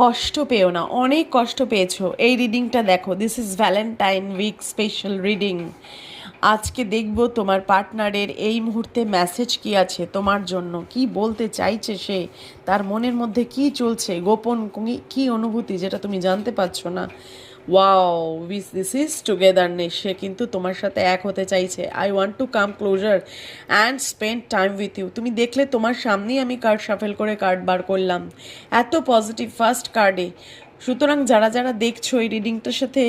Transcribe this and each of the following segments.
কষ্ট পেও না, অনেক কষ্ট পেয়েছো। এই রিডিংটা দেখো, this is Valentine week special reading. আজকে দেখবো তোমার পার্টনারের এই মুহূর্তে মেসেজ কি আছে তোমার জন্য, কি বলতে চাইছে সে, তার মনের মধ্যে কি চলছে, গোপন কি অনুভূতি যেটা তুমি জানতে পারছো না। Wow, this is togetherness. সে কিন্তু তোমার সাথে এক হতে চাইছে। I want to come closer and spend time with you. তুমি দেখলে তোমার সামনেই আমি কার্ড শাফেল করে কার্ড বার করলাম, এত পজিটিভ ফার্স্ট কার্ডে। সুতরাং যারা যারা দেখছো এই রিডিংটার সাথে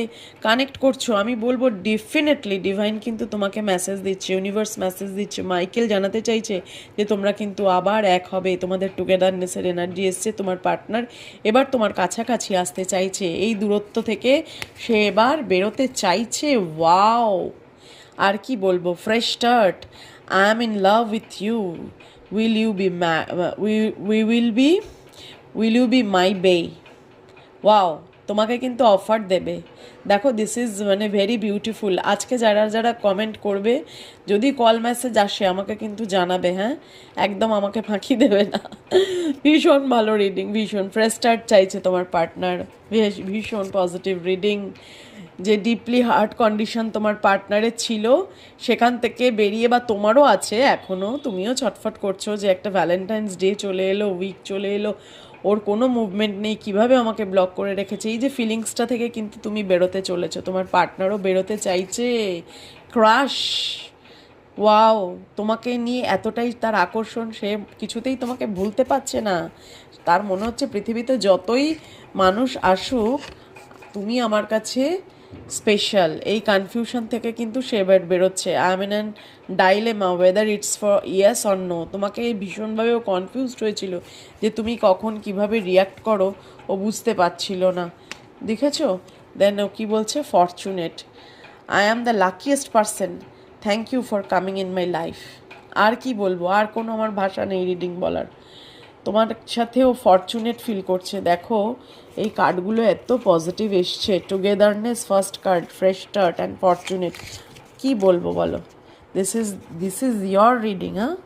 কানেক্ট করছো, আমি বলবো ডেফিনেটলি ডিভাইন কিন্তু তোমাকে মেসেজ দিচ্ছে, ইউনিভার্স মেসেজ দিচ্ছে, মাইকেল জানাতে চাইছে যে তোমরা কিন্তু আবার এক হবে। তোমাদের টুগেদারনেসের এনার্জি এসছে, তোমার পার্টনার এবার তোমার কাছাকাছি আসতে চাইছে, এই দূরত্ব থেকে সে এবার বেরোতে চাইছে। ওয়াও, আর কি বলবো, fresh start, I am in love with you, will you be will you be my bae. Wow, তোমাকে কিন্তু অফার দেবে। দেখো, দিস ইজ মানে ভেরি বিউটিফুল। আজকে যারা যারা কমেন্ট করবে, যদি কল মেসেজ আসে আমাকে কিন্তু জানাবে, হ্যাঁ, একদম আমাকে ফাঁকি দেবে না। ভীষণ ভালো রিডিং, ভীষণ ফ্রেশ স্টার্ট চাইছে তোমার পার্টনার, ভীষণ পজিটিভ রিডিং। যে ডিপলি হার্ট কন্ডিশন তোমার পার্টনারের ছিল, সেখান থেকে বেরিয়ে, বা তোমারও আছে এখনও, তুমিও ছটফট করছো যে একটা ভ্যালেন্টাইন্স ডে চলে এলো, উইক চলে এলো, ওর কোনো মুভমেন্ট নেই, কিভাবে আমাকে ব্লক করে রেখেছে, এই যে ফিলিংসটা থেকে কিন্তু তুমি বেরোতে চলেছো, তোমার পার্টনারও বেরোতে চাইছে। ক্রাশ, ওয়াও, তোমাকে নিয়ে এতটাই তার আকর্ষণ, সে কিছুতেই তোমাকে ভুলতে পারছে না। তার মনে হচ্ছে পৃথিবীতে যতই মানুষ আসুক, তুমি আমার কাছে স্পেশাল। এই কনফিউশন থেকে কিন্তু সে বেরোচ্ছে। I am in an dilemma whether it's for yes or no. তোমাকে ভীষণভাবে ও কনফিউজড হয়েছিল যে তুমি কখন কিভাবে রিয়াক্ট করো, ও বুঝতে পারছিল না। দেখেছো? দেন ও কী বলছে, fortunate, I am the luckiest person, thank you for coming in my life. আর কি বলবো, আর কোনো আমার ভাষা নেই রিডিং বলার। তোমার সাথেও ফরচুনেট ফিল করছে। দেখো, এই কার্ডগুলো এত পজিটিভ এসছে, togetherness first card, fresh start and fortunate. কি বলবো বলো, দিস ইজ ইয়োর রিডিং, হ্যাঁ,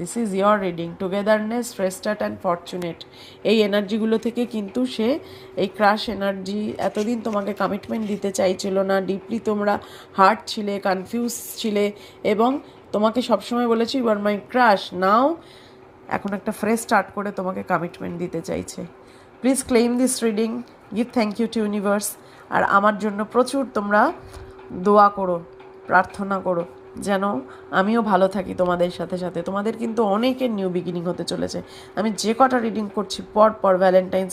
this is your reading. Togetherness, fresh start and fortunate, এই এনার্জিগুলো থেকে কিন্তু সে, এই ক্রাশ এনার্জি, এতদিন তোমাকে কমিটমেন্ট দিতে চাইছিল না, ডিপলি তোমরা হার্ট ছিলে, কনফিউজ ছিলে, এবং তোমাকে সবসময় বলেছি ইউ আর মাই ক্রাশ। নাও এখন একটা ফ্রেশ স্টার্ট করে তোমাকে কমিটমেন্ট দিতে চাইছে। Please claim this reading, give thank you to universe. আর আমার জন্য প্রচুর তোমরা দোয়া করো, প্রার্থনা করো, যেন আমিও ভালো থাকি তোমাদের সাথে সাথে। তোমাদের কিন্তু অনেকের নিউ বিগিনিং হতে চলেছে। আমি যে কটা রিডিং করছি পর পর ভ্যালেন্টাইন্স